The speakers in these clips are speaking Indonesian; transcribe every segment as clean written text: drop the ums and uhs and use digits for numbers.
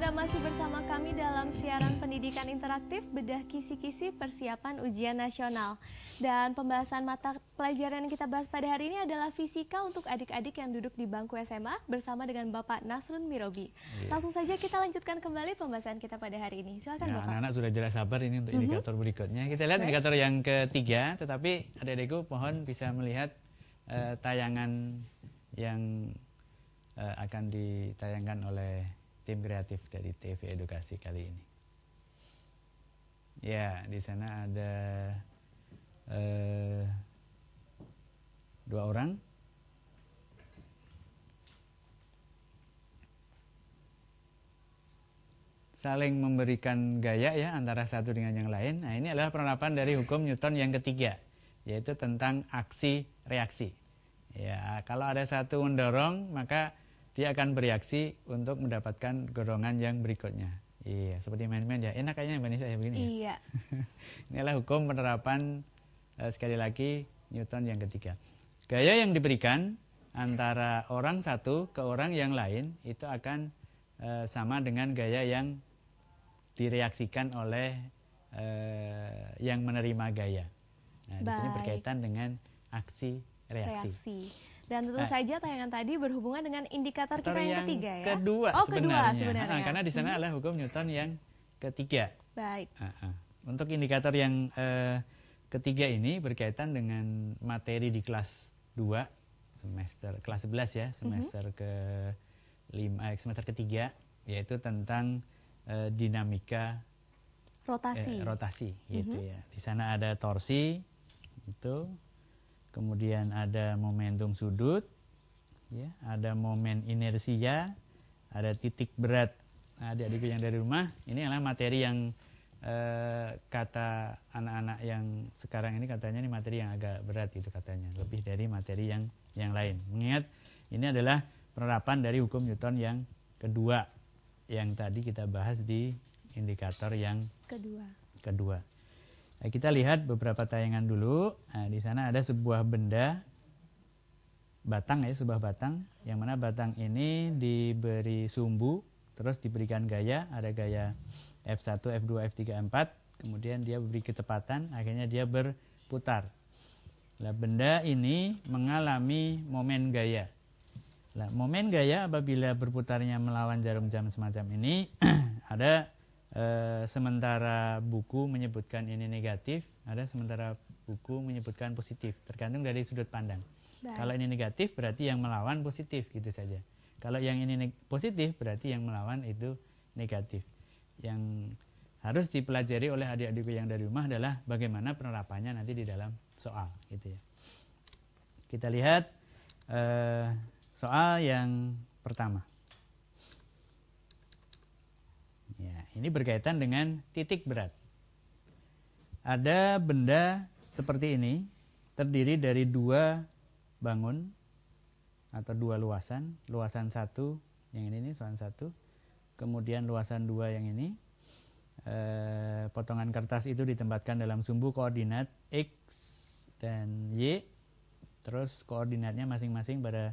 Anda masih bersama kami dalam siaran pendidikan interaktif bedah kisi-kisi persiapan ujian nasional. Dan pembahasan mata pelajaran yang kita bahas pada hari ini adalah fisika untuk adik-adik yang duduk di bangku SMA bersama dengan Bapak Nasrun Mirobi. Langsung saja kita lanjutkan kembali pembahasan kita pada hari ini. Silakan Bapak. Anak-anak sudah jelas sabar ini untuk indikator berikutnya. Kita lihat indikator yang ketiga, tetapi adik-adikku mohon bisa melihat tayangan yang akan ditayangkan oleh tim kreatif dari TV Edukasi kali ini. Ya, di sana ada 2 orang. Saling memberikan gaya ya antara satu dengan yang lain. Nah, ini adalah penerapan dari hukum Newton yang ketiga, yaitu tentang aksi reaksi. Ya, kalau ada satu mendorong, maka dia akan bereaksi untuk mendapatkan dorongan yang berikutnya. Iya, seperti main-main ya. Enak kayaknya Mbak Nisa ya begini. Iya. Ini adalah hukum penerapan sekali lagi Newton yang ketiga. Gaya yang diberikan antara orang satu ke orang yang lain itu akan sama dengan gaya yang direaksikan oleh yang menerima gaya. Nah, di sini berkaitan dengan aksi reaksi. Dan tentu saja tayangan tadi berhubungan dengan indikator kita yang ketiga ya. Kedua sebenarnya. Nah, karena di sana adalah hukum Newton yang ketiga. Baik. Untuk indikator yang ketiga ini berkaitan dengan materi di kelas 2 semester kelas 11 ya, semester semester ketiga, yaitu tentang dinamika rotasi gitu ya. Di sana ada torsi itu. Kemudian ada momentum sudut, ya, ada momen inersia, ada titik berat. Nah, adik-adik yang dari rumah, ini adalah materi yang kata anak-anak yang sekarang ini katanya ini materi yang agak berat itu katanya, lebih dari materi yang lain. Mengingat ini adalah penerapan dari hukum Newton yang kedua, yang tadi kita bahas di indikator yang kedua. Nah, kita lihat beberapa tayangan dulu. Nah, di sana ada sebuah benda batang ya, sebuah batang, yang mana batang ini diberi sumbu, terus diberikan gaya, ada gaya F1, F2, F3, F4, kemudian dia beri kecepatan, akhirnya dia berputar. Nah, benda ini mengalami momen gaya. Nah, momen gaya apabila berputarnya melawan jarum jam semacam ini ada sementara buku menyebutkan ini negatif, ada sementara buku menyebutkan positif, tergantung dari sudut pandang. Baik. Kalau ini negatif berarti yang melawan positif gitu saja. Kalau yang ini positif berarti yang melawan itu negatif. Yang harus dipelajari oleh adik-adikku yang dari rumah adalah bagaimana penerapannya nanti di dalam soal gitu ya. Kita lihat soal yang pertama. Ya, ini berkaitan dengan titik berat. Ada benda seperti ini terdiri dari 2 bangun atau 2 luasan. Luasan 1 yang ini luasan 1, kemudian luasan 2 yang ini. Potongan kertas itu ditempatkan dalam sumbu koordinat X dan Y. Terus koordinatnya masing-masing pada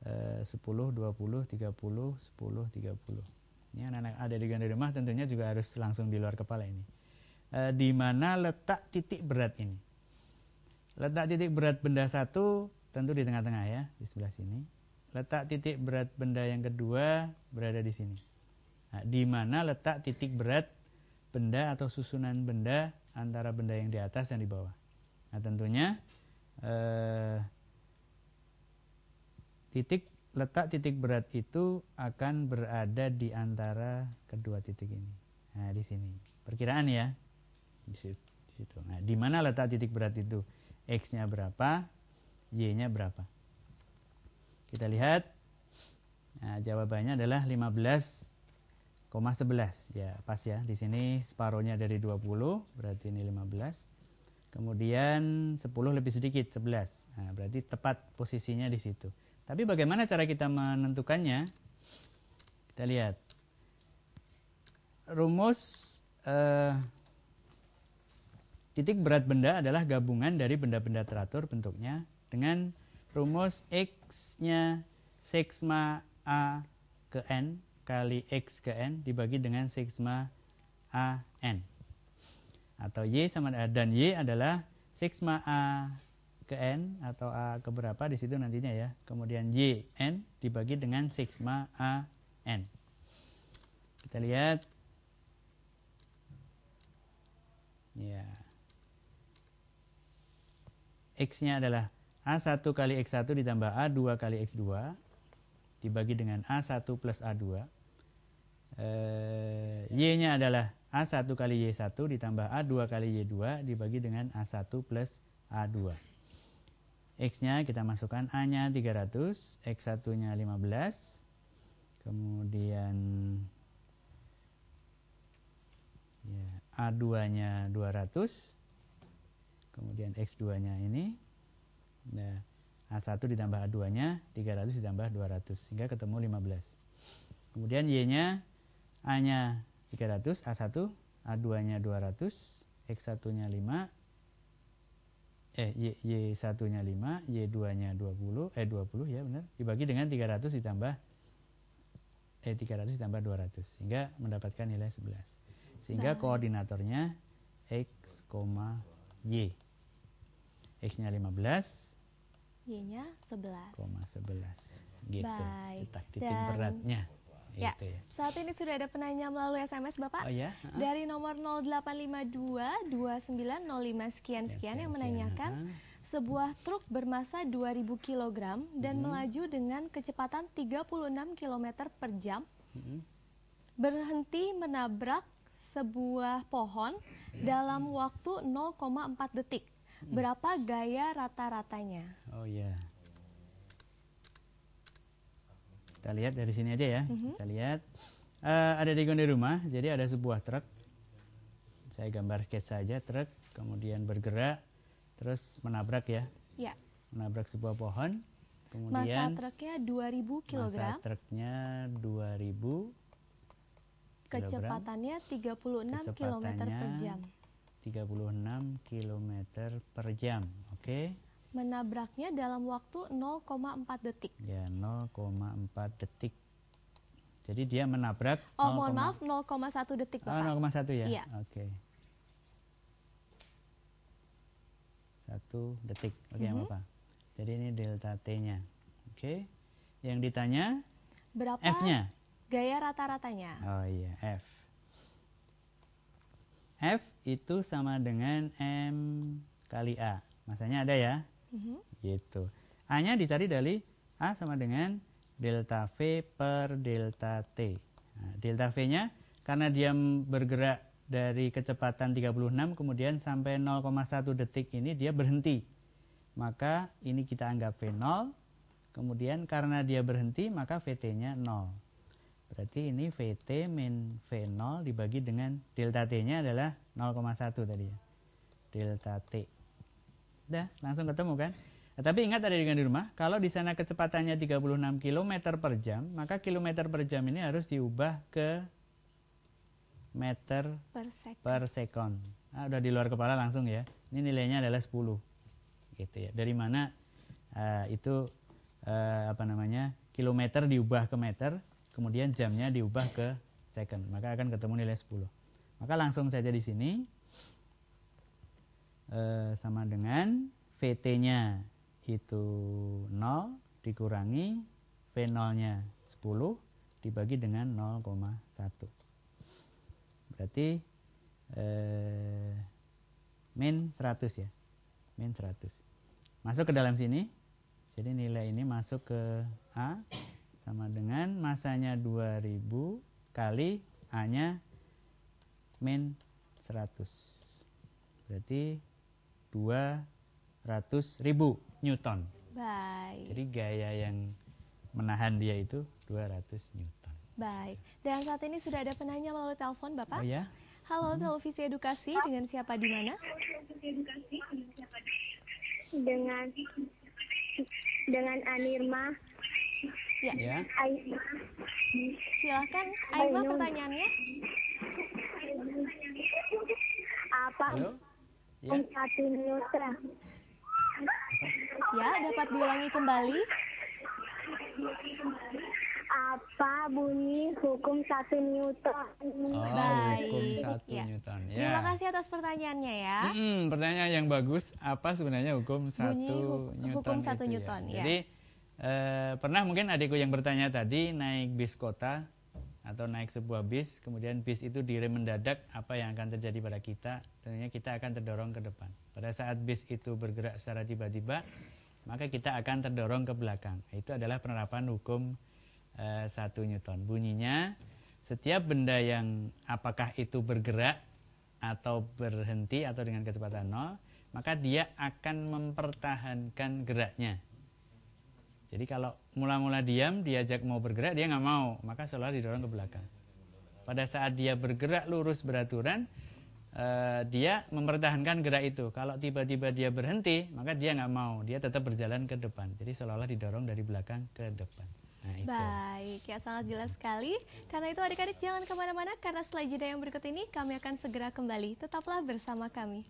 10, 20, 30, 10, 30. Ini anak-anak adik-adik di rumah tentunya juga harus langsung di luar kepala ini. Di mana letak titik berat ini? Letak titik berat benda 1 tentu di tengah-tengah ya, di sebelah sini. Letak titik berat benda yang kedua berada di sini. Nah, di mana letak titik berat benda atau susunan benda antara benda yang di atas dan di bawah. Nah, tentunya letak titik berat itu akan berada di antara kedua titik ini. Nah, di sini. Perkiraan ya. Di situ. Nah, di mana letak titik berat itu? X-nya berapa? Y-nya berapa? Kita lihat. Nah, jawabannya adalah 15,11. Ya, pas ya. Di sini separuhnya dari 20, berarti ini 15. Kemudian 10 lebih sedikit, 11. Nah, berarti tepat posisinya di situ. Tapi bagaimana cara kita menentukannya? Kita lihat. Rumus titik berat benda adalah gabungan dari benda-benda teratur bentuknya dengan rumus X-nya sigma A ke N kali X ke N dibagi dengan sigma A N. Atau Y sama, dan Y adalah sigma A ke N atau A ke berapa di situ nantinya ya. Kemudian Y N dibagi dengan sigma A N. Kita lihat. Ya. X-nya adalah A1 kali X1 ditambah A2 kali X2 dibagi dengan A1 plus A2. Y-nya adalah A1 kali Y1 ditambah A2 kali Y2 dibagi dengan A1 plus A2. X-nya kita masukkan, A-nya 300, X1-nya 15, kemudian ya, A2-nya 200, kemudian X2-nya ini, nah, A1 ditambah A2-nya 300 ditambah 200, sehingga ketemu 15. Kemudian Y-nya, A-nya 300, A1, A2-nya 200, X1-nya 5, Y1-nya 5, Y2-nya 20 ya benar, dibagi dengan 300 ditambah 200, sehingga mendapatkan nilai 11. Sehingga koordinatornya X, Y. X-nya 15, Y-nya 11. 11. Gitu. Baik. Letak titik beratnya. Ya, Gitu ya. saat ini sudah ada penanya melalui SMS Bapak. Oh ya? Dari nomor 0852 2905 sekian-sekian yang menanyakan sebuah truk bermasa 2000 kg dan melaju dengan kecepatan 36 km per jam berhenti menabrak sebuah pohon dalam waktu 0,4 detik. Berapa gaya rata-ratanya? Oh ya. Kita lihat dari sini aja ya. Kita lihat ada di rumah. Jadi ada sebuah truk. Saya gambar sketsa saja, truk kemudian bergerak terus menabrak ya. Ya. Menabrak sebuah pohon. Masa Kemudian truknya 2000 kg. Masa truknya 2000. Kecepatannya 36 km per jam. 36 km per jam. Oke. Menabraknya dalam waktu 0,4 detik. Ya, 0,4 detik. Jadi dia menabrak. Oh, mohon maaf, 0,1 detik, Bapak. 0,1 ya? Iya. Oke. 1 detik. Oke, apa? Jadi ini delta T-nya. Oke. Yang ditanya berapa F-nya? Gaya rata-ratanya. Oh iya, F. F itu sama dengan M kali A. Masanya ada ya? Gitu. A-nya dicari dari A sama dengan delta V per delta T. Nah, delta V-nya karena dia bergerak dari kecepatan 36 kemudian sampai 0,1 detik ini dia berhenti. Maka ini kita anggap V0. Kemudian karena dia berhenti maka VT-nya 0. Berarti ini VT min V0 dibagi dengan delta T-nya adalah 0,1 tadi ya. Delta T. Udah, langsung ketemu kan? Nah, tapi ingat ada di rumah, kalau di sana kecepatannya 36 km per jam, maka kilometer per jam ini harus diubah ke meter per sekon. Nah, udah di luar kepala langsung ya. Ini nilainya adalah 10. Gitu ya. Dari mana kilometer diubah ke meter, kemudian jamnya diubah ke second, maka akan ketemu nilai 10. Maka langsung saja di sini sama dengan VT-nya itu 0 dikurangi V0-nya 10 dibagi dengan 0,1. Berarti min 100 ya. Min 100. Masuk ke dalam sini. Jadi nilai ini masuk ke A sama dengan masanya 2000 kali A-nya min 100. Berarti 200.000 Newton. Baik. Jadi gaya yang menahan dia itu 200 Newton. Baik. Dan saat ini sudah ada penanya melalui telepon, Bapak. Oh ya? Halo, Televisi Edukasi, dengan siapa di mana? Dengan Anirma. Ya. Silahkan, Aima, pertanyaannya. Apa? Halo? Ya. Neutral. Ya, dapat diulangi kembali. Apa bunyi hukum 1 Newton? Oh, Baik. hukum 1 Ya. Newton. Ya. Terima kasih atas pertanyaannya ya. Pertanyaan yang bagus. Apa sebenarnya hukum 1 Bunyi Newton? hukum 1 itu Newton, ya. Jadi pernah mungkin adikku yang bertanya tadi naik bis kota atau naik sebuah bis, kemudian bis itu direm mendadak, apa yang akan terjadi pada kita? Tentunya kita akan terdorong ke depan. Pada saat bis itu bergerak secara tiba-tiba, maka kita akan terdorong ke belakang. Itu adalah penerapan hukum 1 Newton. Bunyinya, setiap benda yang apakah itu bergerak atau berhenti atau dengan kecepatan 0, maka dia akan mempertahankan geraknya. Jadi kalau mula-mula diam, diajak mau bergerak, dia nggak mau, maka seolah didorong ke belakang. Pada saat dia bergerak lurus beraturan, dia mempertahankan gerak itu. Kalau tiba-tiba dia berhenti, maka dia nggak mau, dia tetap berjalan ke depan. Jadi seolah-olah didorong dari belakang ke depan. Nah, itu. Baik, ya sangat jelas sekali. Karena itu adik-adik jangan kemana-mana, karena setelah jeda yang berikut ini kami akan segera kembali. Tetaplah bersama kami.